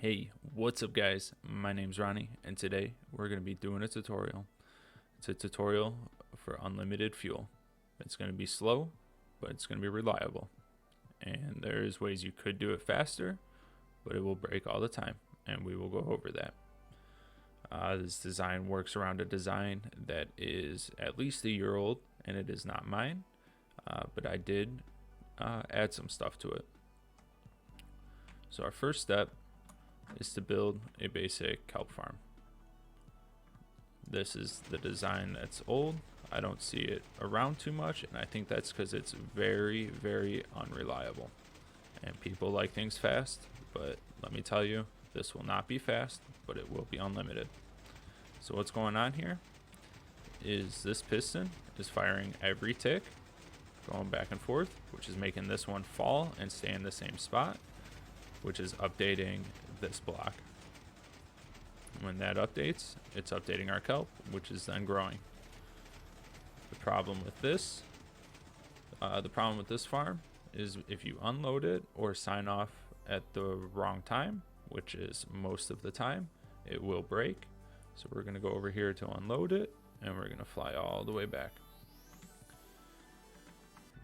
Hey, what's up guys? My name's Ronnie and today we're going to be doing a tutorial. It's a tutorial for unlimited fuel. It's going to be slow, but it's going to be reliable. And there's ways you could do it faster, but it will break all the time, and we will go over that. This design works around a design that is at least a year old, and it is not mine, but I did add some stuff to it. So our first step is to build a basic kelp farm. This is the design that's old. I don't see it around too much, and I think that's because it's very unreliable. And people like things fast, but let me tell you, this will not be fast, but it will be unlimited. So what's going on here is this piston is firing every tick, going back and forth, which is making this one fall and stay in the same spot, which is updating this block. When that updates, it's updating our kelp, which is then growing. The problem with this farm is if you unload it or sign off at the wrong time, which is most of the time, it will break. So we're going to go over here to unload it, and we're going to fly all the way back.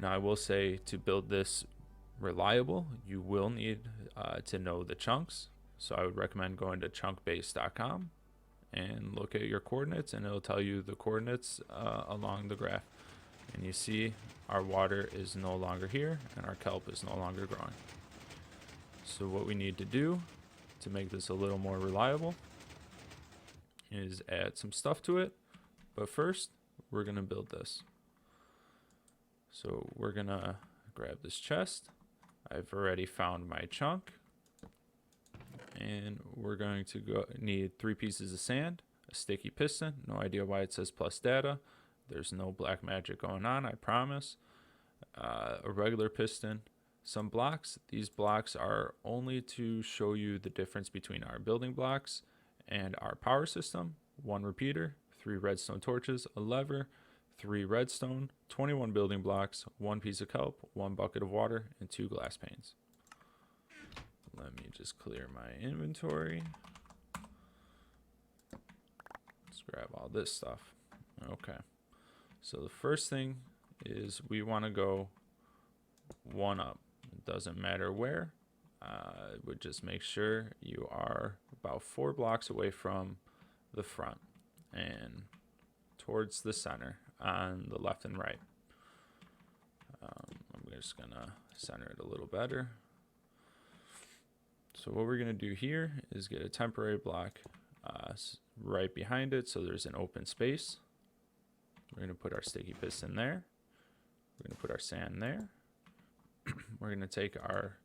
Now I will say, to build this reliable, you will need to know the chunks. So I would recommend going to chunkbase.com and look at your coordinates, and it'll tell you the coordinates along the graph. And you see our water is no longer here and our kelp is no longer growing. So what we need to do to make this a little more reliable is add some stuff to it. But first, we're going to build this. So we're going to grab this chest. I've already found my chunk. And we're going to need 3 pieces of sand, a sticky piston. No idea why it says plus data. There's no black magic going on, I promise. A regular piston, some blocks. These blocks are only to show you the difference between our building blocks and our power system. 1 repeater, 3 redstone torches, a lever, 3 redstone, 21 building blocks, 1 piece of kelp, 1 bucket of water, and 2 glass panes. Let me just clear my inventory. Let's grab all this stuff. Okay. So the first thing is we want to go 1 up. It doesn't matter where. It would just make sure you are about 4 blocks away from the front and towards the center on the left and right. I'm just going to center it a little better. So what we're going to do here is get a temporary block right behind it, so there's an open space. We're going to put our sticky piston there. We're going to put our sand there. We're going to take our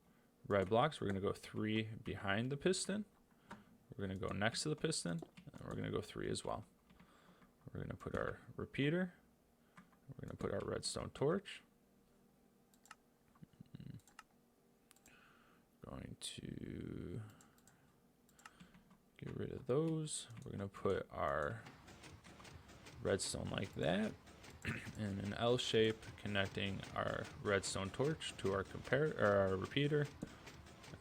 red blocks. We're going to go 3 behind the piston. We're going to go next to the piston, and we're going to go 3 as well. We're going to put our repeater. We're going to put our redstone torch. Going to get rid of those. We're going to put our redstone like that in an L shape, connecting our redstone torch to our repeater,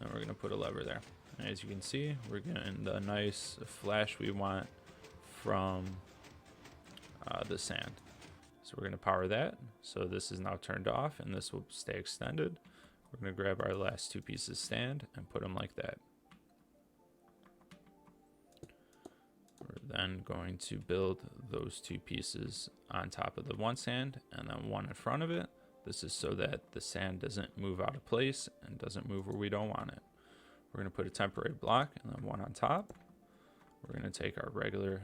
and we're going to put a lever there. And as you can see, we're getting the nice flash we want from the sand. So we're going to power that. So this is now turned off, and this will stay extended. We're going to grab our last 2 pieces of sand and put them like that. We're then going to build those 2 pieces on top of the 1 sand and then 1 in front of it. This is so that the sand doesn't move out of place and doesn't move where we don't want it. We're going to put a temporary block and then 1 on top. We're going to take our regular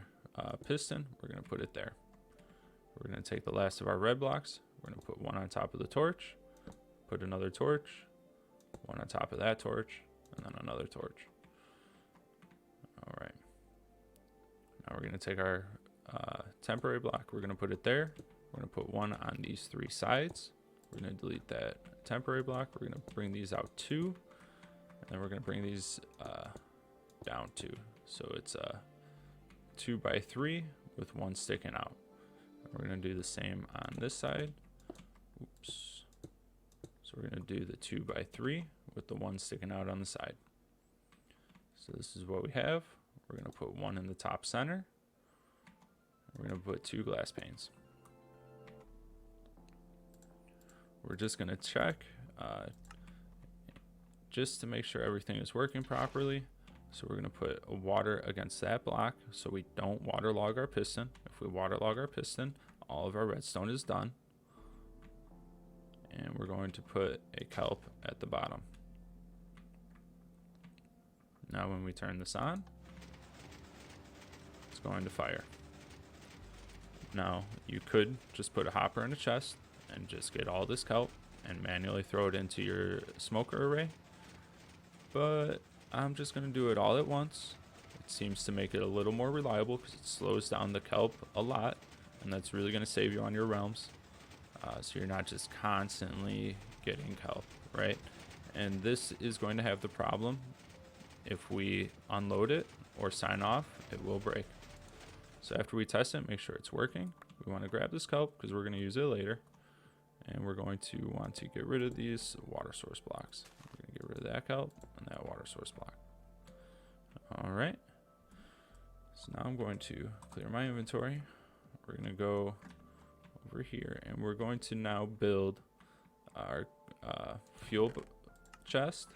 piston. We're going to put it there. We're going to take the last of our red blocks. We're going to put 1 on top of the torch. Put another torch, 1 on top of that torch, and then another torch. All right. Now we're going to take our temporary block. We're going to put it there. We're going to put 1 on these 3 sides. We're going to delete that temporary block. We're going to bring these out 2, and then we're going to bring these down 2. So it's a 2 by 3 with 1 sticking out. And we're going to do the same on this side. Oops. So we're going to do the 2 by 3 with the 1 sticking out on the side. So this is what we have. We're going to put one in the top center. We're going to put 2 glass panes. We're just going to check just to make sure everything is working properly. So we're going to put a water against that block so we don't waterlog our piston. If we waterlog our piston, all of our redstone is done. And we're going to put a kelp at the bottom. Now when we turn this on, it's going to fire. Now you could just put a hopper in a chest and just get all this kelp and manually throw it into your smoker array. But I'm just going to do it all at once. It seems to make it a little more reliable because it slows down the kelp a lot, and that's really going to save you on your realms. So you're not just constantly getting kelp, right? And this is going to have the problem. If we unload it or sign off, it will break. So after we test it, make sure it's working. We want to grab this kelp because we're going to use it later. And we're going to want to get rid of these water source blocks. We're going to get rid of that kelp and that water source block. All right. So now I'm going to clear my inventory. We're going to go over here and we're going to now build our fuel chest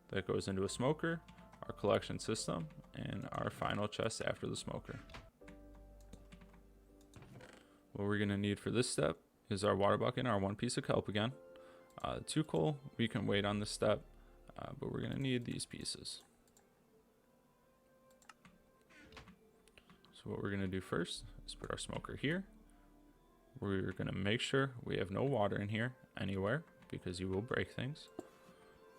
that goes into a smoker, our collection system, and our final chest after the smoker. What we're going to need for this step is our water bucket and our 1 piece of kelp again. 2 coal, we can wait on this step, but we're going to need these pieces. So what we're going to do first is put our smoker here. We're going to make sure we have no water in here anywhere because you will break things.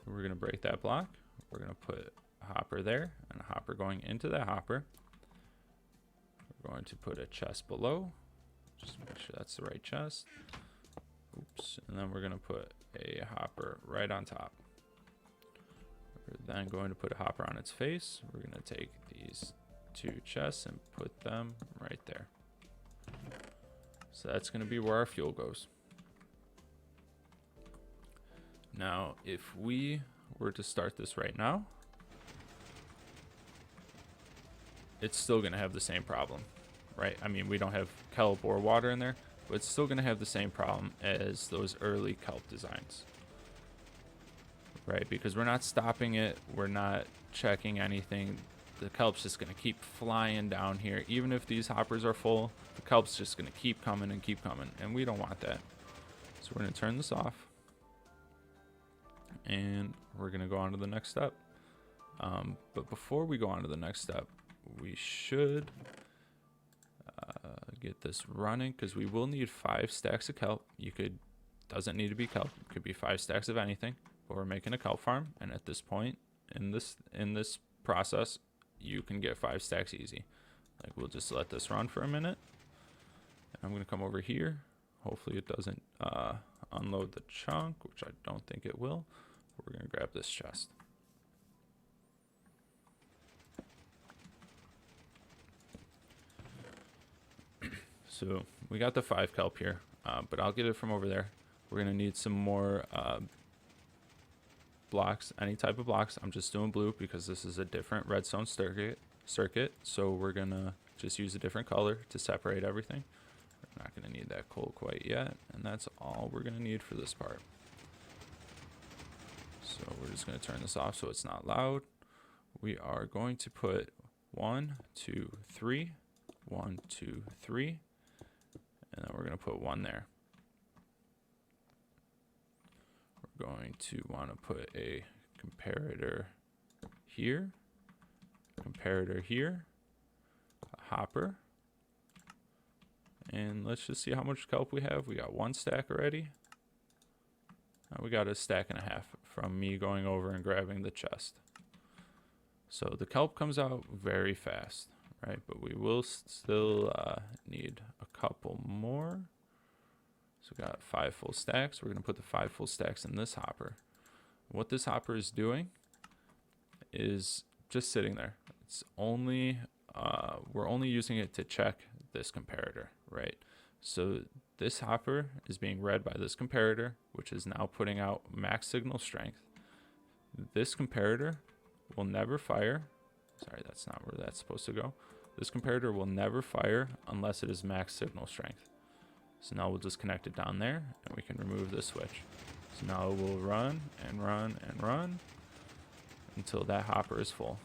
We're going to break that block. We're going to put a hopper there and a hopper going into that hopper. We're going to put a chest below. Just make sure that's the right chest. Oops. And then we're going to put a hopper right on top. We're then going to put a hopper on its face. We're going to take these 2 chests and put them right there. So that's going to be where our fuel goes. Now, if we were to start this right now, it's still going to have the same problem, right? I mean, we don't have kelp or water in there, but it's still going to have the same problem as those early kelp designs, right? Because we're not stopping it. We're not checking anything. The kelp's just going to keep flying down here. Even if these hoppers are full, the kelp's just going to keep coming, and we don't want that. So we're going to turn this off, and we're going to go on to the next step. But before we go on to the next step, we should get this running because we will need 5 stacks of kelp. Doesn't need to be kelp. It could be 5 stacks of anything, but we're making a kelp farm, and at this point in this process, you can get 5 stacks easy. Like, we'll just let this run for a minute. And I'm going to come over here. Hopefully it doesn't unload the chunk, which I don't think it will. We're going to grab this chest. So we got the 5 kelp here, but I'll get it from over there. We're going to need some more blocks, any type of blocks. I'm just doing blue because this is a different redstone circuit. So we're going to just use a different color to separate everything. We're not going to need that coal quite yet. And that's all we're going to need for this part. So we're just going to turn this off so it's not loud. We are going to put 1, 2, 3, 1, 2, 3, and then we're going to put 1 there. We're going to want to put a comparator here, a hopper, and let's just see how much kelp we have. We got 1 stack already. We got a stack and a half from me going over and grabbing the chest. So the kelp comes out very fast, right? But we will still need a couple more. So we got 5 full stacks. We're going to put the 5 full stacks in this hopper. What this hopper is doing is just sitting there. It's only we're only using it to check this comparator, right? So this hopper is being read by this comparator, which is now putting out max signal strength. This comparator will never fire Sorry, that's not where that's supposed to go. This comparator will never fire unless it is max signal strength. So now we'll just connect it down there and we can remove this switch. So now it will run and run and run until that hopper is full.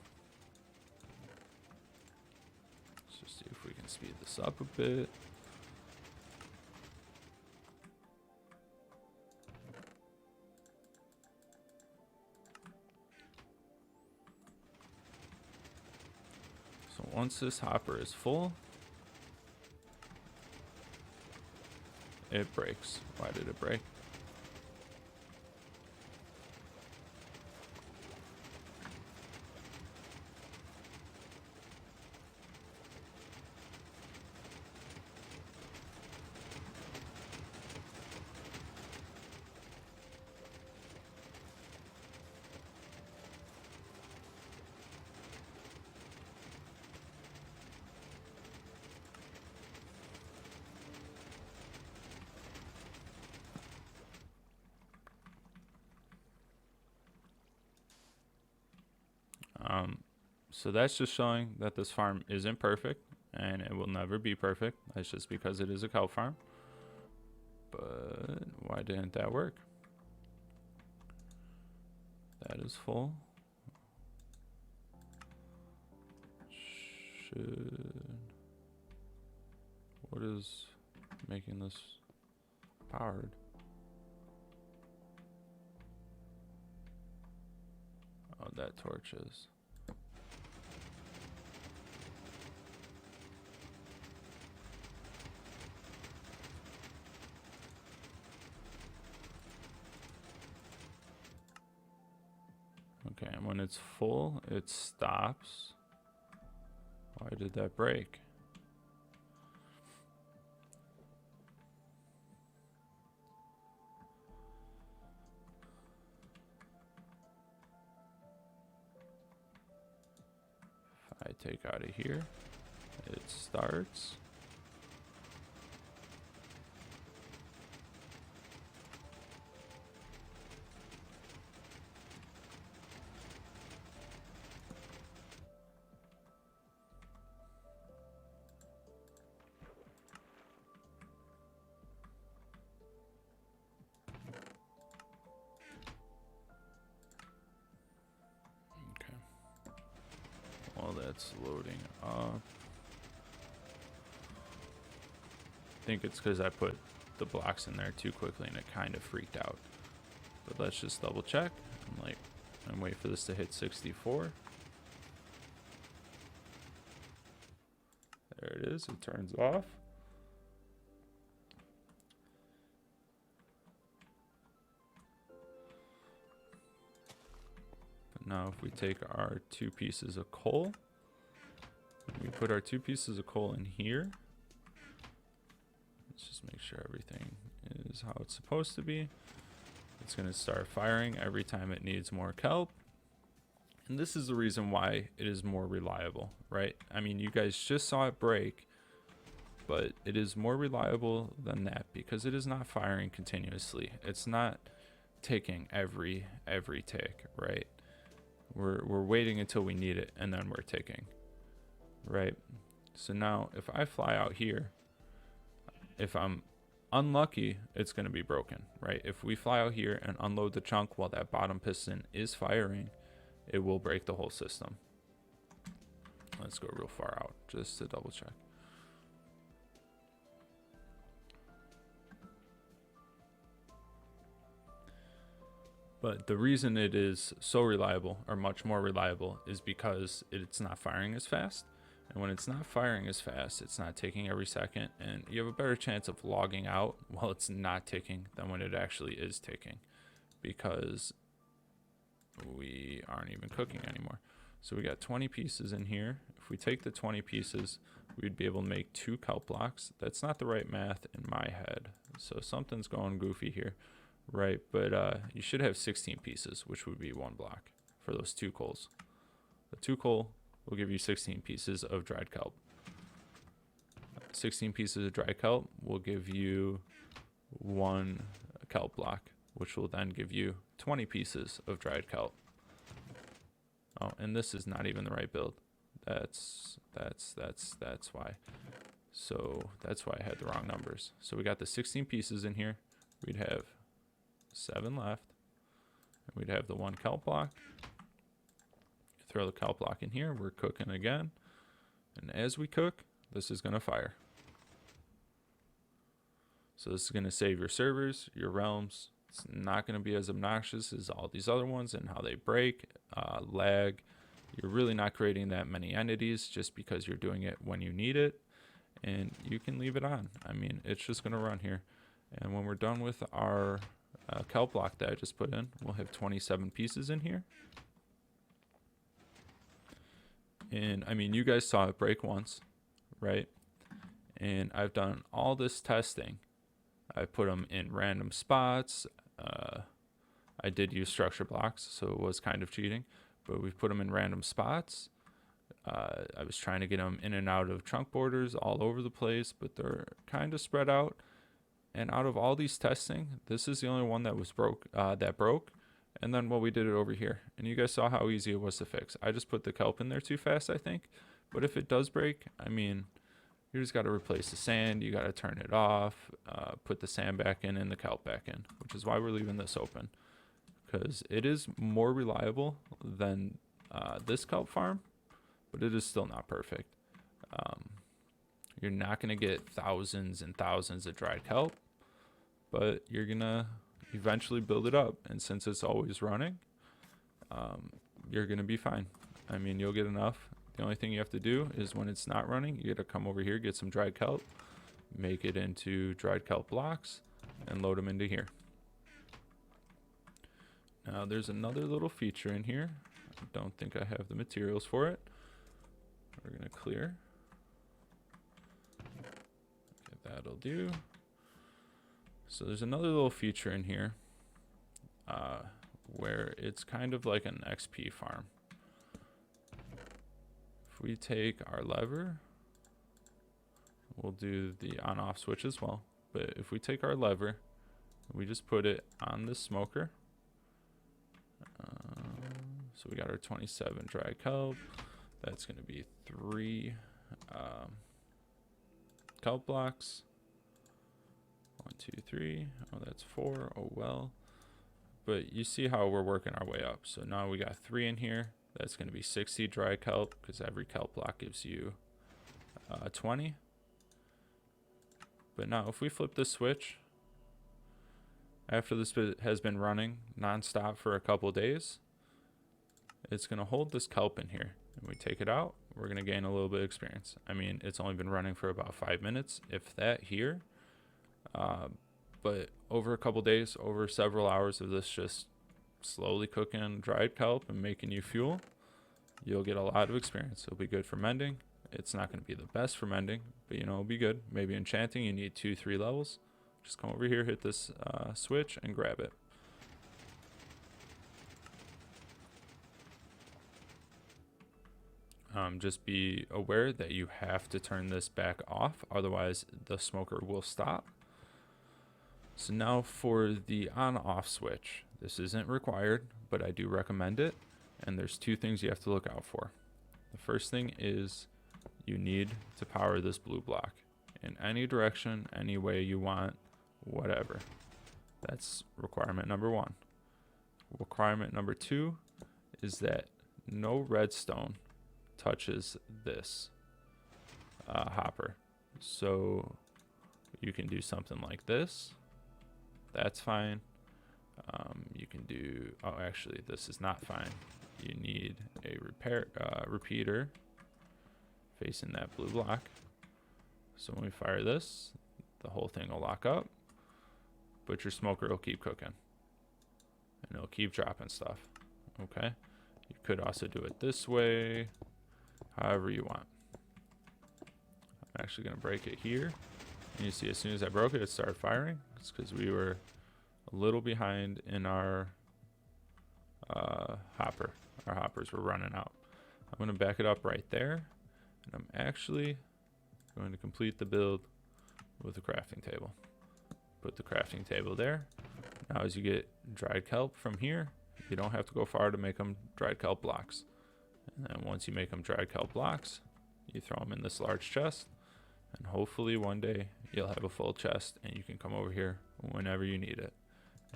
Let's just see if we can speed this up a bit. So once this hopper is full, it breaks. Why did it break? So that's just showing that this farm isn't perfect and it will never be perfect. That's just because it is a kelp farm. But why didn't that work? That is full. What is making this powered? Oh, that torch is. Okay, and when it's full, it stops. Why did that break? If I take out of here, it starts. While that's loading up, I think it's because I put the blocks in there too quickly and it kind of freaked out. But let's just double check and wait for this to hit 64. There it is. It turns off. Now if we take our 2 pieces of coal, we put our 2 pieces of coal in here. Let's just make sure everything is how it's supposed to be. It's going to start firing every time it needs more kelp. And this is the reason why it is more reliable, right? I mean, you guys just saw it break, but it is more reliable than that because it is not firing continuously. It's not taking every tick, right? We're waiting until we need it and then we're ticking, right? So now if I fly out here, if I'm unlucky, it's going to be broken, right? If we fly out here and unload the chunk while that bottom piston is firing, it will break the whole system. Let's go real far out just to double check. But the reason it is so reliable, or much more reliable, is because it's not firing as fast. And when it's not firing as fast, it's not ticking every second, and you have a better chance of logging out while it's not ticking than when it actually is ticking, because we aren't even cooking anymore. So we got 20 pieces in here. If we take the 20 pieces, we'd be able to make 2 kelp blocks. That's not the right math in my head, so something's going goofy here. Right, but you should have 16 pieces, which would be 1 block for those 2 coals. The 2 coal will give you 16 pieces of dried kelp. 16 pieces of dried kelp will give you 1 kelp block, which will then give you 20 pieces of dried kelp. Oh, and this is not even the right build. That's why. So that's why I had the wrong numbers. So we got the 16 pieces in here. We'd have 7 left. And we'd have the 1 kelp block. Throw the kelp block in here. We're cooking again. And as we cook, this is going to fire. So this is going to save your servers, your realms. It's not going to be as obnoxious as all these other ones and how they break, lag. You're really not creating that many entities just because you're doing it when you need it. And you can leave it on. I mean, it's just going to run here. And when we're done with our kelp block that I just put in, we'll have 27 pieces in here. And I mean, you guys saw it break once, right? And I've done all this testing. I put them in random spots. I did use structure blocks, so it was kind of cheating, but we put them in random spots. I was trying to get them in and out of trunk borders all over the place, but they're kind of spread out. And out of all these testing, this is the only one that was broke. And then we did it over here, and you guys saw how easy it was to fix. I just put the kelp in there too fast, I think. But if it does break, I mean, you just got to replace the sand. You got to turn it off, put the sand back in and the kelp back in, which is why we're leaving this open, because it is more reliable than this kelp farm, but it is still not perfect. You're not going to get thousands and thousands of dried kelp, but you're going to eventually build it up. And since it's always running, you're going to be fine. I mean, you'll get enough. The only thing you have to do is when it's not running, you got to come over here, get some dried kelp, make it into dried kelp blocks, and load them into here. Now there's another little feature in here. I don't think I have the materials for it. We're going to clear. Okay, that'll do. So there's another little feature in here where it's kind of like an XP farm. If we take our lever, we'll do the on-off switch as well. But if we take our lever, we just put it on the smoker. So we got our 27 dry kelp. That's going to be 3 kelp blocks. 1, 2, 3. Oh, that's 4. Oh, well. But you see how we're working our way up. So now we got 3 in here. That's going to be 60 dry kelp, because every kelp block gives you 20. But now if we flip the switch, after this has been running nonstop for a couple days, it's going to hold this kelp in here. And we take it out, we're going to gain a little bit of experience. I mean, it's only been running for about 5 minutes, if that here. But over a couple days, over several hours of this just slowly cooking dried kelp and making you fuel, you'll get a lot of experience. It'll be good for mending. It's not going to be the best for mending, but you know, it'll be good. Maybe enchanting, you need 2-3 levels. Just come over here, hit this switch and grab it. Just be aware that you have to turn this back off, otherwise the smoker will stop. So now for the on-off switch. This isn't required, but I do recommend it. And there's 2 things you have to look out for. The first thing is you need to power this blue block in any direction, any way you want, whatever. That's requirement number 1. Requirement number 2 is that no redstone touches this hopper. So you can do something like this. That's fine. You can do, oh, actually, this is not fine. You need a repeater facing that blue block. So when we fire this, the whole thing will lock up, but your smoker will keep cooking and it'll keep dropping stuff. Okay. You could also do it this way, however you want. I'm actually going to break it here. And you see, as soon as I broke it, it started firing. It's because we were a little behind in our hopper. Our hoppers were running out. I'm going to back it up right there. And I'm actually going to complete the build with a crafting table. Put the crafting table there. Now as you get dried kelp from here, you don't have to go far to make them dried kelp blocks. And then once you make them dried kelp blocks, you throw them in this large chest, and hopefully one day you'll have a full chest and you can come over here whenever you need it.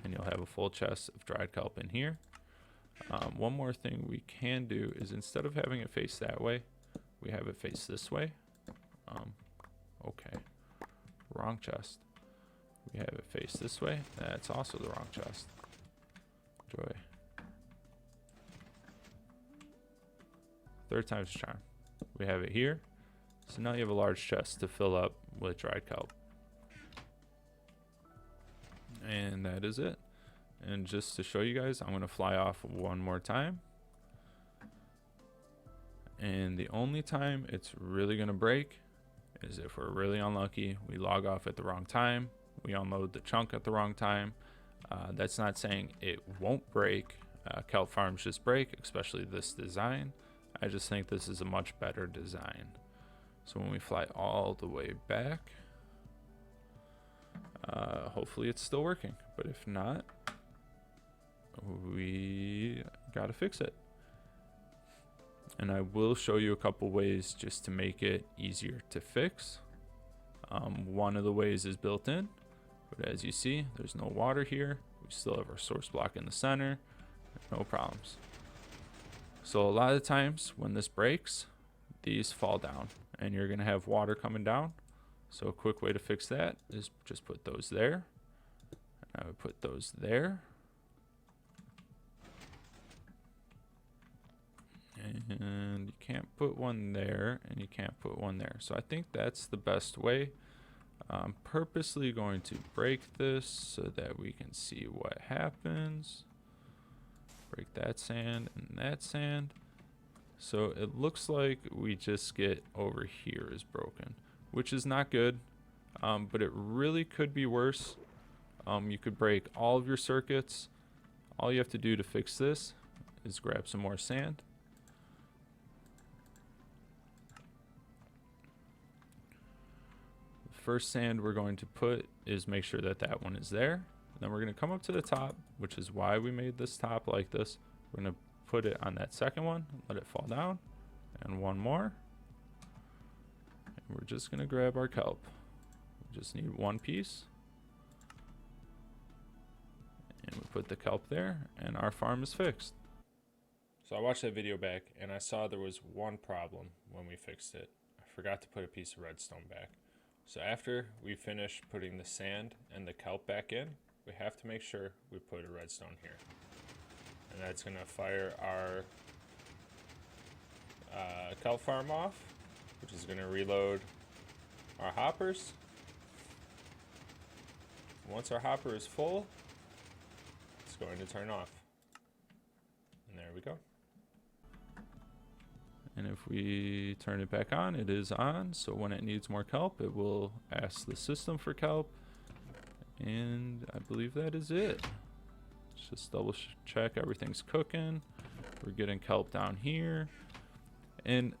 And you'll have a full chest of dried kelp in here. One more thing we can do is, instead of having it face that way, we have it face this way. Okay, wrong chest. We have it face this way. That's also the wrong chest. Joy. Third time's a charm. We have it here. So now you have a large chest to fill up with dried kelp. And that is it. And just to show you guys, I'm going to fly off one more time. And the only time it's really going to break is if we're really unlucky. We log off at the wrong time. We unload the chunk at the wrong time. That's not saying it won't break. Kelp farms just break, especially this design. I just think this is a much better design. So when we fly all the way back, hopefully it's still working. But if not, we gotta fix it. And I will show you a couple ways just to make it easier to fix. One of the ways is built in, but as you see, there's no water here. We still have our source block in the center, no problems. So a lot of times when this breaks, these fall down and you're gonna have water coming down. So a quick way to fix that is just put those there. And I would put those there. And you can't put one there and you can't put one there. So I think that's the best way. I'm purposely going to break this so that we can see what happens. Break that sand and that sand. So it looks like we just get over here is broken, which is not good, but it really could be worse. You could break all of your circuits. All you have to do to fix this is grab some more sand. First sand we're going to put is make sure that that one is there. Then we're going to come up to the top, which is why we made this top like this. We're going to put it on that second one, let it fall down, and one more. And we're just going to grab our kelp. We just need one piece. And we put the kelp there, and our farm is fixed. So I watched that video back, and I saw there was one problem when we fixed it. I forgot to put a piece of redstone back. So after we finish putting the sand and the kelp back in, we have to make sure we put a redstone here. And that's going to fire our kelp farm off, which is going to reload our hoppers. Once our hopper is full, it's going to turn off. And there we go. And if we turn it back on, it is on. So when it needs more kelp, it will ask the system for kelp. And I believe that is it. Let's just double check everything's cooking. We're getting kelp down here. And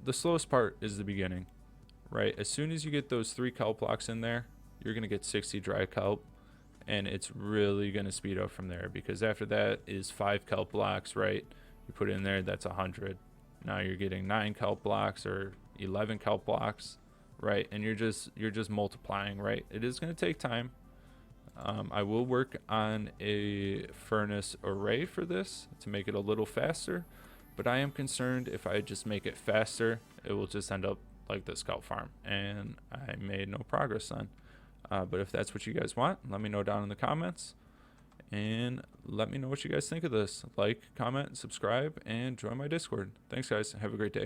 the slowest part is the beginning, right? As soon as you get those 3 kelp blocks in there, you're going to get 60 dry kelp. And it's really going to speed up from there, because after that is 5 kelp blocks, right? You put it in there, that's 100. Now you're getting 9 kelp blocks or 11 kelp blocks, right? And you're just multiplying, right? It is going to take time. I will work on a furnace array for this to make it a little faster, but I am concerned if I just make it faster, it will just end up like this kelp farm, and I made no progress then. But if that's what you guys want, let me know down in the comments. And let me know what you guys think of this. Like, comment, subscribe, and join my Discord. Thanks, guys. Have a great day.